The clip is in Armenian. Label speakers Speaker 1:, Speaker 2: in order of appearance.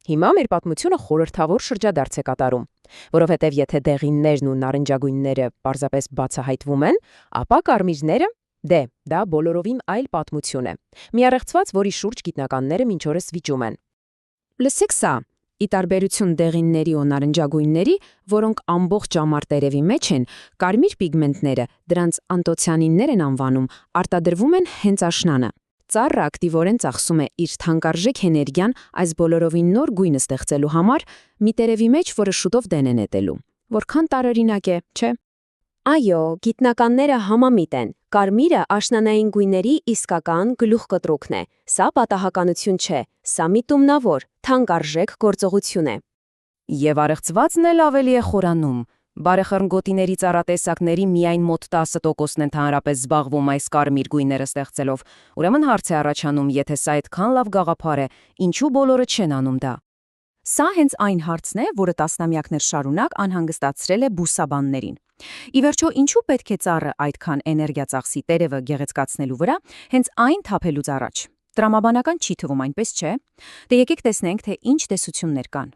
Speaker 1: Հիմա մեր պատմությունը խորհրդավոր շրջադարձ է կատարում, որովհետև եթե դեղիններն ու նարնջագույնները պարզապես բացահայտվում են, ապա կարմիրները դա բոլորովին այլ պատմություն է։ Մի առեղծված, որի շուրջ գիտնականները մինչ օրս վիճում են։ Լսեք սա. ի տարբերություն դեղինների ու նարնջագույնների, որոնք ամբողջ ամարտերևի մեջ են, կարմիր պիգմենտները, դրանց անտոցիանիններ են անվանում, արտադրվում են հենց աշնանը։ Ծառը ակտիվորեն ծախսում է իր թանկարժեք էներգիան այս բոլորովին նոր գույնը ստեղծելու համար մի տերևի մեջ, որը շուտով դեն է նետելու։ Որքան տարօրինակ է, չէ՞։ Այո, գիտնականները համամիտ են։ Կարմիրը աշնանային գույների իսկական գլուխկտրուկն է։ Սա պատահականություն չէ, սա միտումնավոր, թանկարժեք գործողություն է։ Եվ առեղծվածն էլ ավելի է խորանում։ Բարեխռնգոտիների ծառատեսակների միայն մոտ 10%-ն ընդհանրապես զբաղվում այս կարմիր գույները ստեղծելով։ Ուրեմն հարց է առաջանում, եթե սա այդքան լավ գաղափար է, ինչու բոլորը չեն անում դա։ Սա հենց այն հարցն է, որը տասնամյակներ շարունակ անհանգստացրել է բուսաբաններին։ Ի վերջո, ինչու պետք է ծառը այդքան էներգիա ծախսի տերևը գեղեցկացնելու վրա, հենց այն թափելուց առաջ։ Տրամաբանական չի թվում, այնպես չէ։ Դե եկեք տեսնենք, թե ինչ տեսություններ կան։